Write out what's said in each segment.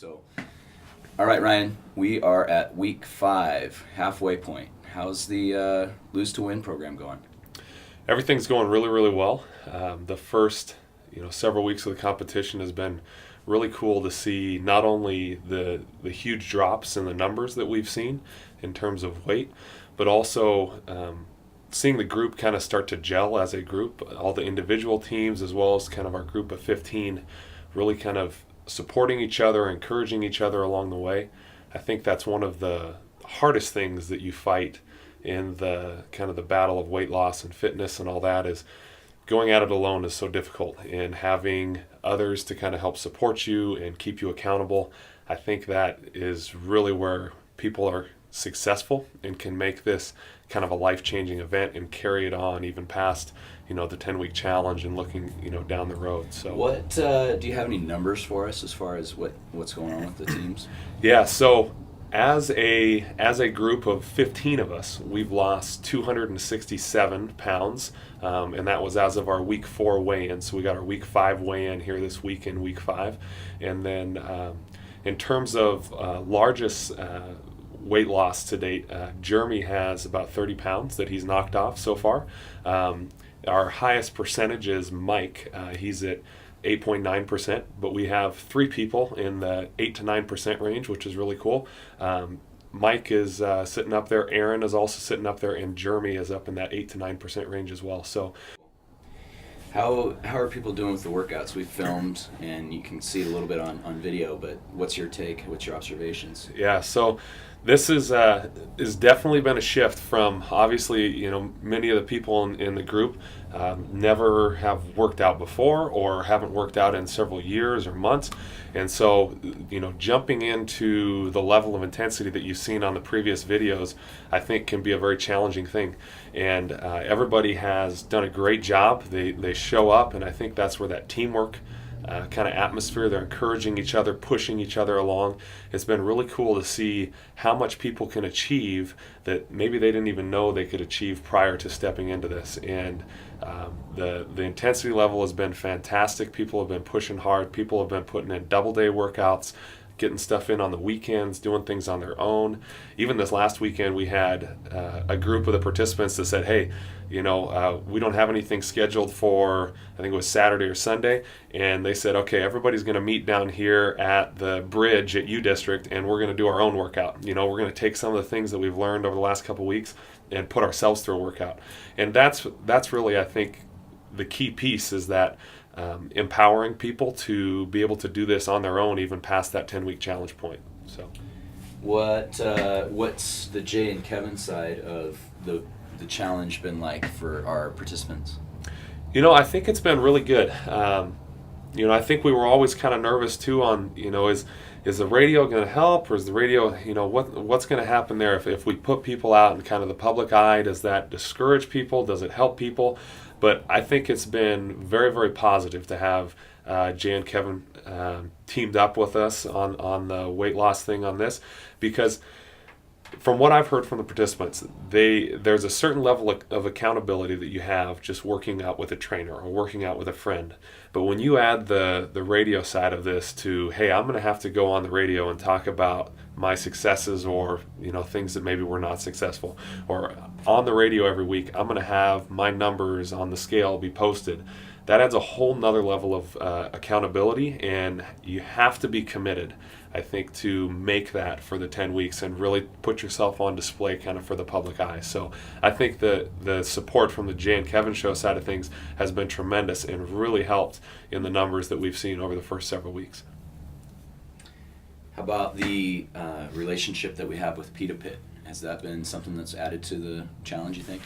So, all right, Ryan, we are at week 5, halfway point. How's the Lose to Win program going? Everything's going really, really well. The first, several weeks of the competition has been really cool to see not only the huge drops in the numbers that we've seen in terms of weight, but also seeing the group kind of start to gel as a group, all the individual teams as well as kind of our group of 15 really kind of supporting each other, encouraging each other along the way. I think that's one of the hardest things that you fight in the kind of the battle of weight loss and fitness and all that is going at it alone is so difficult, and having others to kind of help support you and keep you accountable. I think that is really where people are successful and can make this kind of a life-changing event and carry it on even past the 10-week challenge and looking down the road. So what do you have any numbers for us as far as what's going on with the teams? Yeah, so as a group of 15 of us, we've lost 267 pounds, and that was as of our week 4 weigh-in. So we got our week 5 weigh-in here this week in week 5. And then in terms of largest weight loss to date, Jeremy has about 30 pounds that he's knocked off so far. Our highest percentage is Mike. He's at 8.9%, but we have 3 people in the 8 to 9% range, which is really cool. Mike is sitting up there, Aaron is also sitting up there, and Jeremy is up in that 8 to 9% range as well. So how are people doing with the workouts? We filmed, and you can see it a little bit on video, but what's your take? What's your observations? Yeah, so this is definitely been a shift from, obviously, many of the people in the group never have worked out before or haven't worked out in several years or months. And so, jumping into the level of intensity that you've seen on the previous videos, I think can be a very challenging thing. And everybody has done a great job. They show up, and I think that's where that teamwork kind of atmosphere, they're encouraging each other, pushing each other along. It's been really cool to see how much people can achieve that maybe they didn't even know they could achieve prior to stepping into this. And the intensity level has been fantastic. People have been pushing hard. People have been putting in double-day workouts, getting stuff in on the weekends, doing things on their own. Even this last weekend, we had a group of the participants that said, hey, we don't have anything scheduled for, I think it was Saturday or Sunday, and they said, okay, everybody's going to meet down here at the bridge at UDistrict, and we're going to do our own workout. We're going to take some of the things that we've learned over the last couple weeks and put ourselves through a workout. And that's really, I think, the key piece is that empowering people to be able to do this on their own, even past that 10-week challenge point. So, what's the Jay and Kevin side of the challenge been like for our participants? I think it's been really good. I think we were always kind of nervous too on, is the radio going to help, or is the radio, what's going to happen there if we put people out in kind of the public eye? Does that discourage people? Does it help people? But I think it's been very, very positive to have Jay and Kevin teamed up with us on the weight loss thing on this, because from what I've heard from the participants, there's a certain level of accountability that you have just working out with a trainer or working out with a friend. But when you add the radio side of this to, hey, I'm going to have to go on the radio and talk about my successes or things that maybe were not successful, or on the radio every week, I'm going to have my numbers on the scale be posted. That adds a whole nother level of accountability, and you have to be committed, I think, to make that for the 10 weeks and really put yourself on display kind of for the public eye. So I think the support from the Jay and Kevin show side of things has been tremendous and really helped in the numbers that we've seen over the first several weeks. How about the relationship that we have with UDistrictpt? Has that been something that's added to the challenge, you think?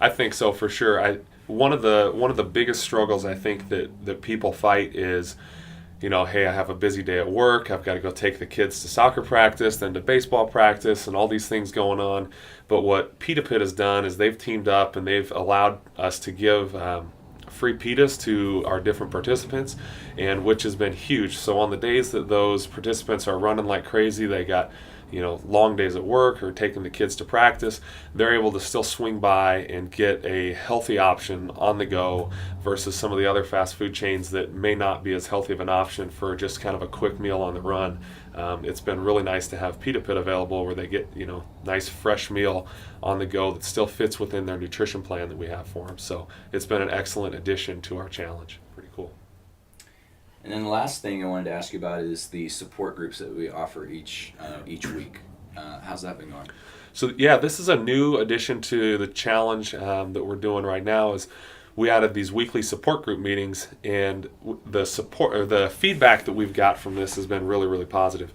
I think so, for sure. One of the biggest struggles I think that people fight is, hey, I have a busy day at work, I've got to go take the kids to soccer practice, then to baseball practice, and all these things going on. But what UDistrictpt has done is they've teamed up and they've allowed us to give free pitas to our different participants, and which has been huge. So on the days that those participants are running like crazy, they got long days at work or taking the kids to practice, they're able to still swing by and get a healthy option on the go versus some of the other fast food chains that may not be as healthy of an option for just kind of a quick meal on the run. It's been really nice to have Pita Pit available where they get, nice fresh meal on the go that still fits within their nutrition plan that we have for them. So it's been an excellent addition to our challenge. Pretty cool. And then the last thing I wanted to ask you about is the support groups that we offer each week. How's that been going? So yeah, this is a new addition to the challenge that we're doing right now. Is we added these weekly support group meetings, and the support or the feedback that we've got from this has been really, really positive.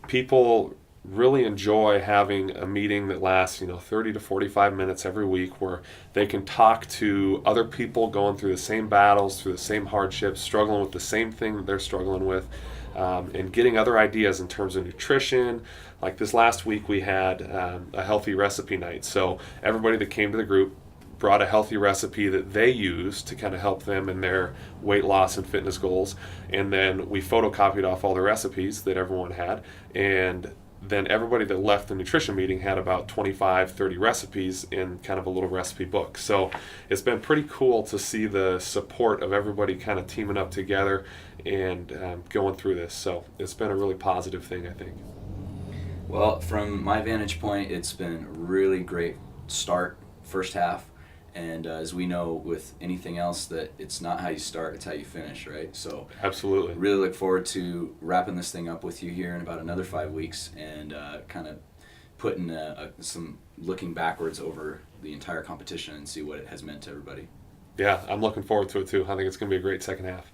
People really enjoy having a meeting that lasts 30 to 45 minutes every week where they can talk to other people going through the same battles, through the same hardships, struggling with the same thing that they're struggling with, and getting other ideas in terms of nutrition. Like this last week we had a healthy recipe night, so everybody that came to the group brought a healthy recipe that they use to kind of help them in their weight loss and fitness goals, and then we photocopied off all the recipes that everyone had, and then everybody that left the nutrition meeting had about 25-30 recipes in kind of a little recipe book. So it's been pretty cool to see the support of everybody kind of teaming up together and going through this. So it's been a really positive thing, I think. Well, from my vantage point, it's been a really great start, first half. And as we know with anything else, that it's not how you start, it's how you finish, right? So absolutely, really look forward to wrapping this thing up with you here in about another 5 weeks and kind of putting some looking backwards over the entire competition and see what it has meant to everybody. Yeah, I'm looking forward to it too. I think it's going to be a great second half.